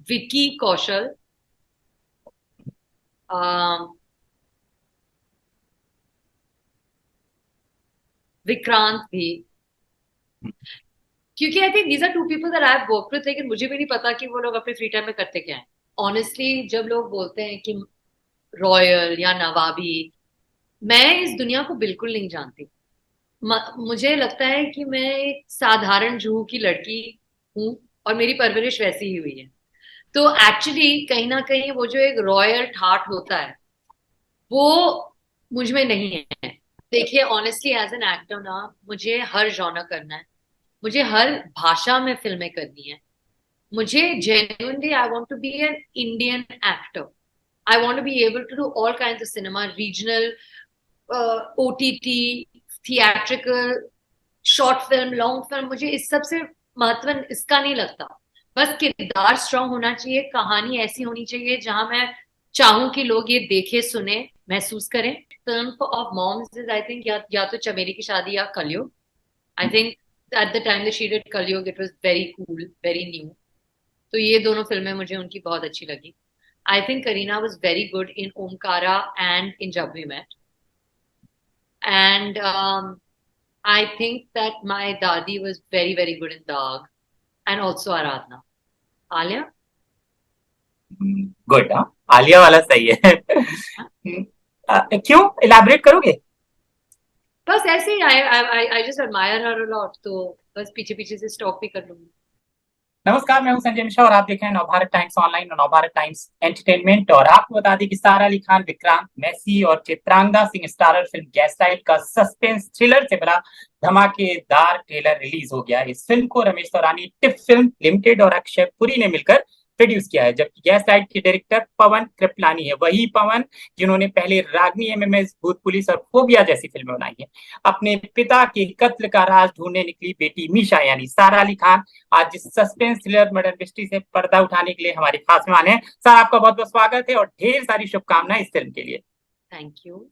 विकी कौशल, अम, विक्रांत भी। क्योंकि I think these are two people that I have worked with, लेकिन मुझे भी नहीं पता कि वो लोग अपने फ्री टाइम में करते क्या है। ऑनेस्टली जब लोग बोलते हैं कि रॉयल या नवाबी, मैं इस दुनिया को बिल्कुल नहीं जानती। मुझे लगता है कि मैं एक साधारण जूहू की लड़की हूँ, और मेरी परवरिश वैसी ही हुई है। तो एक्चुअली कहीं ना कहीं वो जो एक रॉयल ठाट होता है, वो मुझ में नहीं है। देखिए ऑनेस्टली एज एन एक्टर ना, मुझे हर जॉनर करना है, मुझे हर भाषा में फिल्में करनी है। मुझे genuinely I want to be an Indian actor. I want to be able to do all kinds of cinema, regional, OTT, theatrical, short film, long film. मुझे इस सब से महत्व इसका नहीं लगता। बस किरदार स्ट्रांग होना चाहिए, कहानी ऐसी होनी चाहिए जहां मैं चाहूं कि लोग ये देखे, सुने, महसूस करें। Film of mom's is I think या तो चमेली की शादी या Kalyug. I think at the time that she did Kalyug it was very cool, very new. तो ये दोनों फिल्में मुझे उनकी बहुत अच्छी लगी। I think Kareena was very good in Omkara and in Jab we met. And I think that my dadi was very very good in Daag, and also Aradhana. Alia. Good. हाँ, आलिया वाला सही है। क्यों इलाबरेट करोगे? बस ऐसे ही I just admire her a lot, तो बस पीछे पीछे से स्टॉक भी कर लूंगी। नमस्कार, मैं हूं संजय मिश्रा और आप देख रहे हैं नवभारत टाइम्स ऑनलाइन और नवभारत टाइम्स एंटरटेनमेंट। और आपको बता दें कि सारा अली खान, विक्रांत मैसी और Chitrangada Singh starrer film gaslight का सस्पेंस थ्रिलर से बड़ा धमाकेदार ट्रेलर रिलीज हो गया। इस फिल्म को Ramesh Taurani, tip film limited और अक्षय पुरी ने मिलकर प्रोड्यूस किया है, जबकि गैसलाइट के डायरेक्टर पवन कृपलानी है। वही पवन जिन्होंने पहले रागनी, एमएमएस, भूत पुलिस और फोबिया जैसी फिल्में बनाई है। अपने पिता के कत्ल का राज ढूंढने निकली बेटी मीशा यानी सारा अली खान आज इस सस्पेंस थ्रिलर मर्डर मिस्ट्री से पर्दा उठाने के लिए हमारे खास मेहमान है। सर, आपका बहुत बहुत स्वागत है और ढेर सारी शुभकामनाएं इस फिल्म के लिए। Thank you.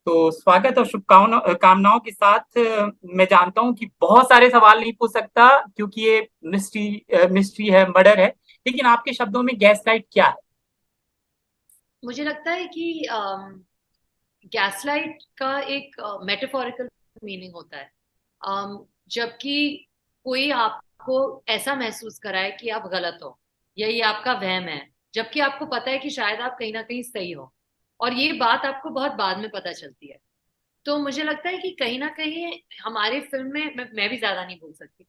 तो स्वागत और शुभकामनाओं कामनाओं के साथ मैं जानता हूं कि बहुत सारे सवाल नहीं पूछ सकता क्योंकि ये मिस्ट्री है, मर्डर है। लेकिन आपके शब्दों में गैस लाइट क्या है? मुझे लगता है कि गैसलाइट का एक मेटाफोरिकल मीनिंग होता है। जबकि कोई आपको ऐसा महसूस कराए कि आप गलत हो, या ये आपका वहम है, जबकि आपको पता है कि शायद आप कहीं ना कहीं सही हो, और ये बात आपको बहुत बाद में पता चलती है। तो मुझे लगता है कि कहीं ना कहीं हमारे फिल्म में, मैं भी ज्यादा नहीं बोल सकती,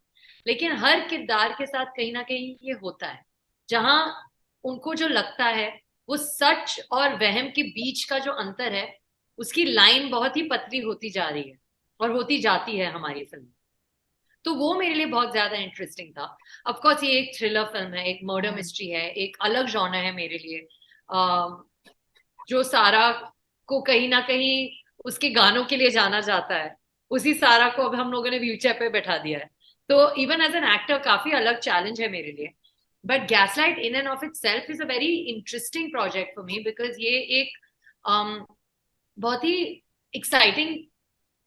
लेकिन हर किरदार के साथ कहीं ना कहीं ये होता है, जहां उनको जो लगता है वो सच और वहम के बीच का जो अंतर है, उसकी लाइन बहुत ही पतली होती जा रही है और होती जाती है हमारी फिल्म में। तो वो मेरे लिए बहुत ज्यादा इंटरेस्टिंग था। ऑफ कोर्स ये एक थ्रिलर फिल्म है, एक मर्डर मिस्ट्री है, एक अलग जॉनर है मेरे लिए। जो सारा को कहीं ना कहीं उसके गानों के लिए जाना जाता है, उसी सारा को अब हम लोगों ने व्हीलचेयर पे बैठा दिया है। तो इवन एज एन एक्टर काफी अलग चैलेंज है मेरे लिए। But gaslight in and of itself is a very interesting project for me, because ये एक बहुत ही एक्साइटिंग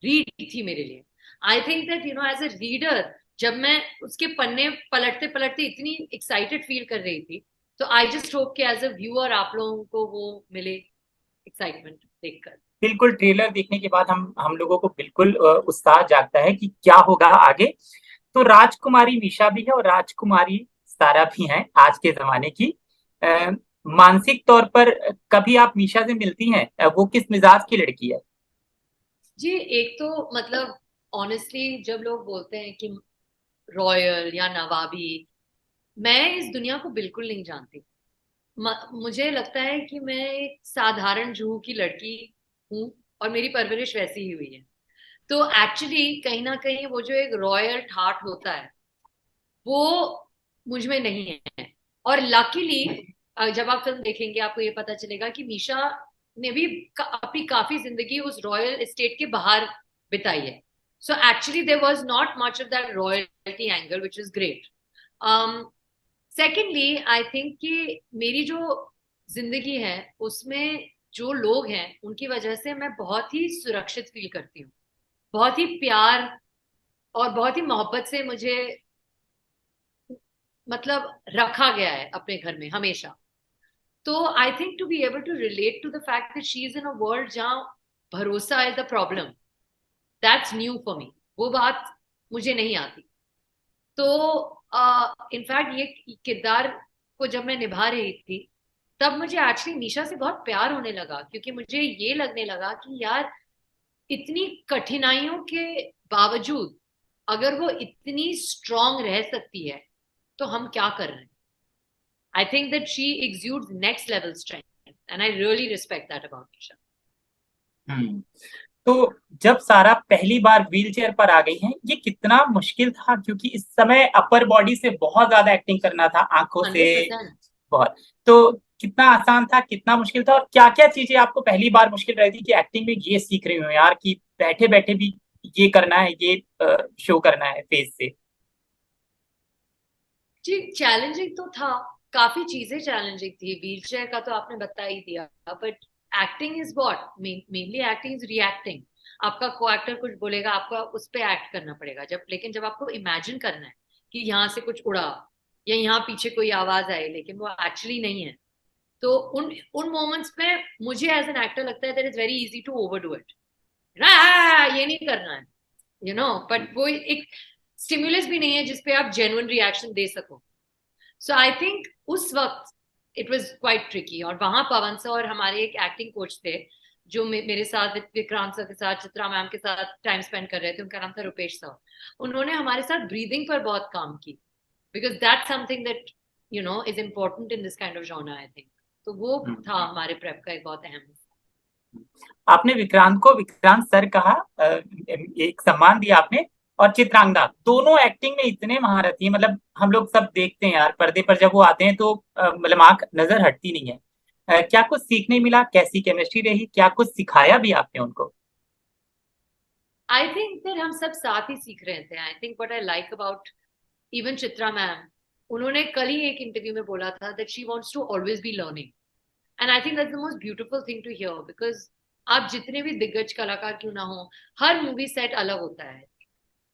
रीड थी मेरे लिए। I think that you know as a reader, जब मैं उसके पन्ने पलटते पलटते इतनी एक्साइटेड फील कर रही थी, तो आई जस्ट होप कि एज अ व्यूअर आप लोगों को वो मिले, एक्साइटमेंट देखकर। बिल्कुल, ट्रेलर देखने के बाद हम लोगों को बिल्कुल उत्साह जागता है कि क्या होगा आगे। तो राजकुमारी मीशा भी है और राजकुमारी सारा भी है आज के जमाने की। अ, मानसिक तौर पर कभी आप मीशा से मिलती हैं? वो किस मिजाज की लड़की है? जी, एक तो मतलब ऑनेस्टली जब लोग बोलते हैं कि रॉयल या नवाबी, मैं इस दुनिया को बिल्कुल नहीं जानती। मुझे लगता है कि मैं एक साधारण जूहू की लड़की हूँ, और मेरी परवरिश वैसी ही हुई है। तो एक्चुअली कहीं ना कहीं वो जो एक रॉयल ठाट होता है, वो मुझ में नहीं है। और लकीली जब आप फिल्म देखेंगे आपको ये पता चलेगा कि मीशा ने भी अपनी काफी जिंदगी उस रॉयल एस्टेट के बाहर बिताई है। So actually there was not much of that royalty angle, which is great. Secondly I think कि मेरी जो जिंदगी है उसमें जो लोग हैं उनकी वजह से मैं बहुत ही सुरक्षित फील करती हूँ। बहुत ही प्यार और बहुत ही मोहब्बत से मुझे मतलब रखा गया है अपने घर में हमेशा। तो I think to be able to relate to the fact that she is in a world जहां भरोसा is the problem, that's new for me. वो बात मुझे नहीं आती। तो इनफैक्ट ये किरदार को जब मैं निभा रही थी, तब मुझे एक्चुअली निशा से बहुत प्यार होने लगा, क्योंकि मुझे ये लगने लगा कि यार इतनी कठिनाइयों के बावजूद अगर वो इतनी स्ट्रांग रह सकती है, तो हम क्या कर रहे हैं। I think that she exudes next level strength and I really respect that about Nisha. Hmm. तो जब सारा पहली बार व्हीलचेयर पर आ गई हैं, ये कितना मुश्किल था, क्योंकि इस समय अपर बॉडी से बहुत ज्यादा एक्टिंग करना था, आंखों से 100%। बहुत। तो कितना आसान था, कितना मुश्किल था, और क्या क्या चीजें आपको पहली बार मुश्किल रही थी कि एक्टिंग में ये सीख रही हूँ यार, कि बैठे बैठे भी ये करना है, ये शो करना है फेस से। जी चैलेंजिंग तो था, काफी चीजें चैलेंजिंग थी। व्हीलचेयर का तो आपने बता ही दिया, but acting is what mainly acting is reacting. आपका को एक्टर कुछ बोलेगा, आपको उस पे एक्ट करना पड़ेगा। जब लेकिन जब आपको इमेजिन करना है कि यहाँ से कुछ उड़ा या यहाँ पीछे कोई आवाज आई लेकिन वो एक्चुअली नहीं है, तो उन उन मोमेंट्स में मुझे एज एन एक्टर लगता है that is very easy to overdo it. ये नहीं करना है, बट वो एक स्टिमुलस भी नहीं है जिसपे आप जेन्युइन रिएक्शन दे सको। सो आई थिंक उस वक्त इट वाज क्वाइट ट्रिकी। और वहां पवन सर और हमारे एक एक्टिंग कोच थे जो मेरे साथ विक्रांत सर के साथ, चित्रा मैम के साथ टाइम स्पेंड कर रहे थे, उनका नाम था रुपेश सर। उन्होंने हमारे साथ ब्रीदिंग पर बहुत काम की, because that something that is important in this kind of genre I think. तो वो था हमारे प्रेप का एक बहुत अहम हिस्सा। आपने विक्रांत को विक्रांत सर कहा, एक सम्मान दिया आपने। और चित्रांगदा दोनों एक्टिंग में इतने महारथी हैं, मतलब हम लोग सब देखते हैं यार, पर्दे पर जब वो आते हैं तो मतलब आंख नजर हटती नहीं है। क्या कुछ सीखने मिला, कैसी केमिस्ट्री रही, क्या कुछ सिखाया भी आपने उनको? आई थिंक दैट हम सब साथ ही सीख रहे थे। I think what I like about even Chitra ma'am, उन्होंने कल ही एक इंटरव्यू में बोला था that she wants to always be learning. And I think that's the most beautiful thing to hear, because आप जितने भी दिग्गज कलाकार क्यों ना हो, हर मूवी सेट अलग होता है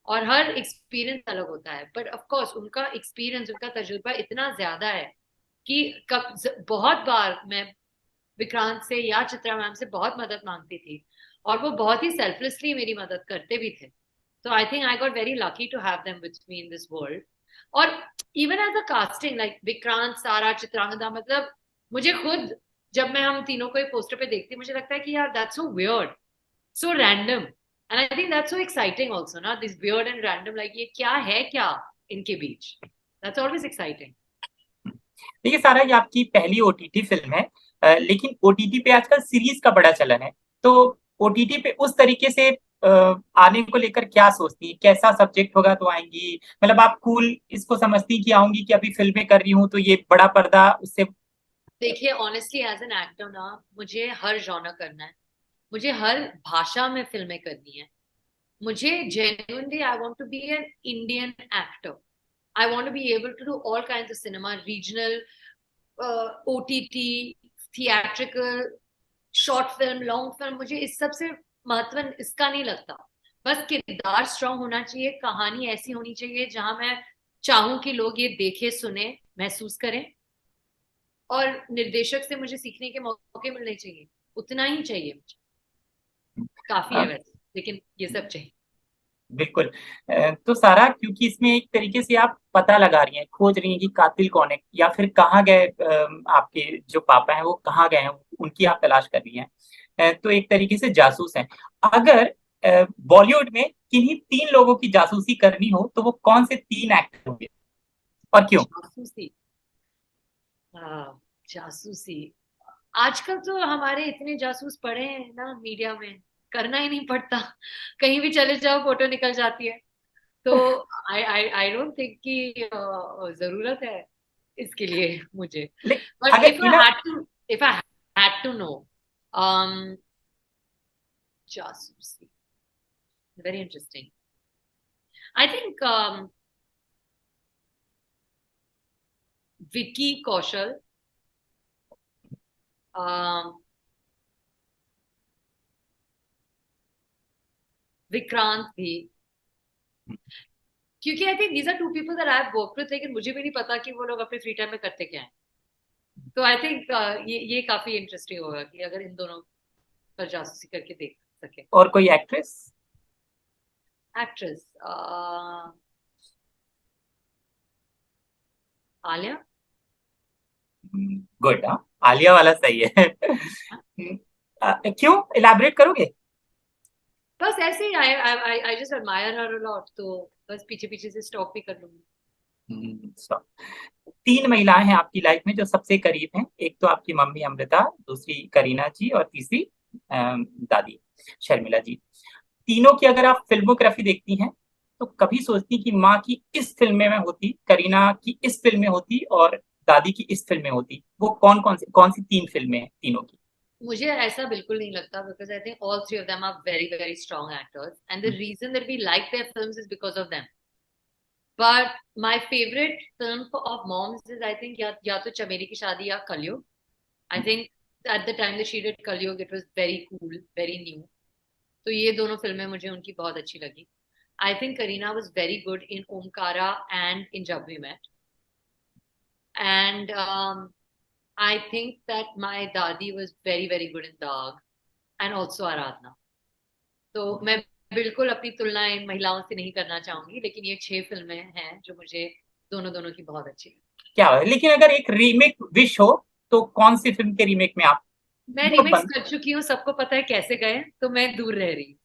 और हर एक्सपीरियंस अलग होता है। बट ऑफ कोर्स उनका एक्सपीरियंस, उनका तजुर्बा इतना ज्यादा है कि बहुत बार मैं विक्रांत से या चित्रा मैम से बहुत मदद मांगती थी, और वो बहुत ही सेल्फलेसली मेरी मदद करते भी थे। तो I think I got very lucky to have them with me in this world. और even as a casting like Vikrant, Sara, Chitrangada, मतलब मुझे खुद जब मैं हम तीनों को एक पोस्टर पे देखती हूँ, मुझे लगता है कि यार that's so weird, so random. And I think that's so exciting also ना, this weird and random, like ये क्या है क्या इनके बीच। That's always exciting. देखिए सारा, ये आपकी पहली ओटीटी फिल्म है, लेकिन ओटीटी पे आजकल सीरीज का बड़ा चलन है। तो ओटीटी पे उस तरीके से आने को लेकर क्या सोचती है, कैसा सब्जेक्ट होगा तो आएंगी? मतलब आप कूल इसको समझती कि आऊंगी, कि अभी फिल्में कर रही हूँ तो ये बड़ा पर्दा उससे? देखिए ऑनेस्टली एज एन एक्टर ना, मुझे हर जॉनर करना है, मुझे हर भाषा में फिल्में करनी है। मुझे genuinely I want to be an Indian actor. I want to be able to do all kinds of cinema, regional, OTT, theatrical, short film, long film। मुझे इस सब से महत्व इसका नहीं लगता। बस किरदार स्ट्रांग होना चाहिए, कहानी ऐसी होनी चाहिए जहां मैं चाहूं कि लोग ये देखे, सुने, महसूस करें। और निर्देशक से मुझे सीखने के मौके मिलने चाहिए, उतना ही चाहिए मुझे। काफी है वैसे, लेकिन ये सब चाहिए। बिल्कुल। तो सारा, क्योंकि इसमें एक तरीके से आप पता लगा रही हैं, खोज रही हैं कि कातिल कौन है, या फिर कहाँ गए आपके जो पापा हैं वो कहाँ गए हैं, उनकी आप तलाश कर रही हैं। तो एक तरीके से जासूस हैं। अगर बॉलीवुड में किन्हीं तीन लोगों की जासूसी करनी हो, तो वो कौन से तीन एक्टर होंगे और क्यों? जासूसी, हाँ, जासूसी। आजकल तो हमारे इतने जासूस पड़े हैं ना मीडिया में, करना ही नहीं पड़ता। कहीं भी चले जाओ फोटो निकल जाती है। तो आई आई आई डोंट थिंक कि जरूरत है इसके लिए मुझे। बट अगर inner if I had to know, jasoosi, very interesting. I think Vicky Kaushal, Vikrant भी, क्योंकि I think these are two people that I have worked with, लेकिन मुझे भी नहीं पता कि वो लोग अपने फ्री टाइम में करते क्या है। तो आई थिंक ये काफी इंटरेस्टिंग होगा कि अगर इन दोनों पर जासूसी करके देख सके। और कोई एक्ट्रेस? एक्ट्रेस, आलिया। गुड। हाँ, आलिया वाला सही है। क्यों, इलाबरेट करोगे? बस ऐसे ही I just admire her a lot, तो बस पीछे पीछे से स्टॉक भी कर लूंगी। So, 3 महिलाएं हैं आपकी लाइफ में जो सबसे करीब हैं। एक तो आपकी मम्मी अमृता, दूसरी करीना जी, और तीसरी दादी शर्मिला जी। तीनों की अगर आप फिल्मोग्राफी देखती हैं तो कभी सोचती कि माँ की इस फिल्म में मैं होती, करीना की इस फिल्म में होती, और दादी की इस फिल्म में होती, वो कौन सी 3 फिल्में हैं तीनों की? मुझे ऐसा बिल्कुल नहीं लगता, because I think all three of them are very very strong actors and the reason that we like their films is because of them. But my favourite film of mom's is I think या तो चमेली की शादी या Kalyug. I think at the time that she did Kalyug it was very cool, very new. तो ये दोनों फिल्में मुझे उनकी बहुत अच्छी लगी। I think Kareena was very good in Omkara and in Jab we met. And I think that my dadi was very, very good in Daag and also Aradhana. तो मैं बिल्कुल अपनी तुलना इन महिलाओं से नहीं करना चाहूंगी, लेकिन ये 6 फिल्में हैं जो मुझे दोनों दोनों की बहुत अच्छी लगी। क्या बात है। लेकिन अगर एक रीमेक विश हो तो कौन सी फिल्म के रीमेक में आप मैं जो रिमिक्स बन कर चुकी हूँ, सबको पता है कैसे गए, तो मैं दूर रह रही हूँ।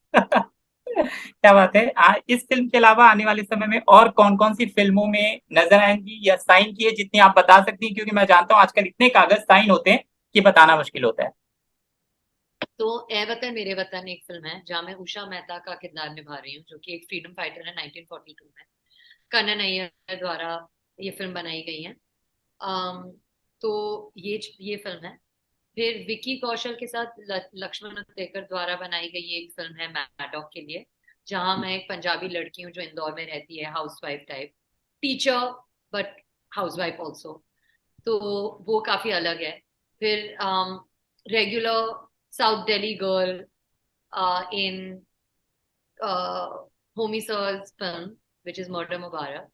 क्या बात है। इस फिल्म के अलावा आने वाले समय में और कौन कौन सी फिल्मों में नजर आएंगी या साइन की है, जितनी आप बता सकती हैं? क्योंकि मैं जानता हूँ आजकल इतने कागज साइन होते हैं कि बताना मुश्किल होता है। तो ए वतन मेरे वतन एक फिल्म है जहाँ मैं उषा मेहता का किरदार निभा रही हूँ, जो कि एक फ्रीडम फाइटर है 1942 में। कन्नन अय्यर द्वारा ये फिल्म बनाई गई है। अम, तो ये फिल्म है। फिर विकी कौशल के साथ लक्ष्मण उत्तेकर द्वारा बनाई गई एक फिल्म है मैडॉक के लिए, जहां मैं एक पंजाबी लड़की हूँ जो इंदौर में रहती है, housewife type, teacher but housewife also. तो वो काफी अलग है। फिर regular south Delhi girl in Homi sir's film which is Murder Mubarak,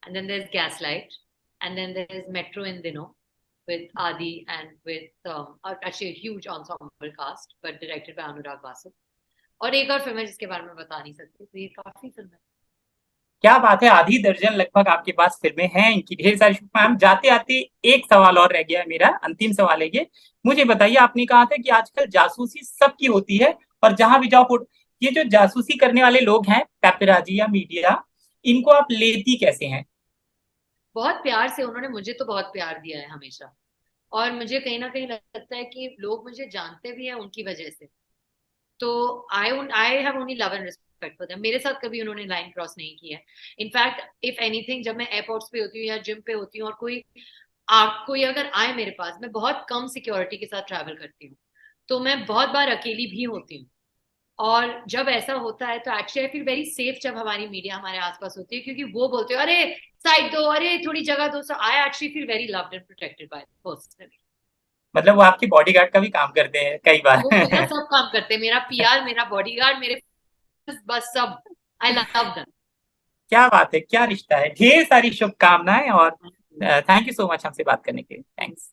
and then there's Gaslight, and then there's Metro in Dino with Adi and with actually a huge ensemble cast, but directed by Anurag Basu. और एक और film है जिसके बारे में बता नहीं सकती, तो ये काफी फिल्म है। क्या बात है, आधी दर्जन लगभग आपके पास फिल्में हैं, इनकी ढेर सारी शुभकामनाएं। जाते आते एक सवाल और रह गया है मेरा, अंतिम सवाल है ये। मुझे बताइए, आपने कहा था कि आजकल जासूसी सबकी होती है और जहां भी जाओ फोटो, ये जो जासूसी करने वाले लोग हैं, पैपराजी या मीडिया, इनको आप लेती कैसे हैं? बहुत प्यार से, उन्होंने मुझे तो बहुत प्यार दिया है हमेशा। और मुझे कहीं ना कहीं लगता है कि लोग मुझे जानते भी हैं उनकी वजह से। तो I have only love and respect for them. मेरे साथ कभी उन्होंने लाइन क्रॉस नहीं की है। इनफैक्ट इफ एनीथिंग, जब मैं एयरपोर्ट्स पे होती हूँ या जिम पे होती हूँ और कोई अगर आए मेरे पास, मैं बहुत कम सिक्योरिटी के साथ ट्रैवल करती हूँ, तो मैं बहुत बार अकेली भी होती हूँ। और जब ऐसा होता है तो actually I feel very safe जब हमारी मीडिया हमारे आसपास होती है, क्योंकि वो बोलते हो अरे साइड दो, अरे थोड़ी जगह दो। So I actually feel very loved and protected by personally. मतलब वो आपके बॉडीगार्ड का भी काम करते हैं कई बार। वो मेरा सब काम करते हैं, मेरा पीआर, मेरा बॉडीगार्ड, मेरे बस सब। I love them. क्या बात है, क्या रिश्ता है। ढेर सारी शुभकामनाएं और थैंक यू सो मच हमसे बात करने के लिए। थैंक्स।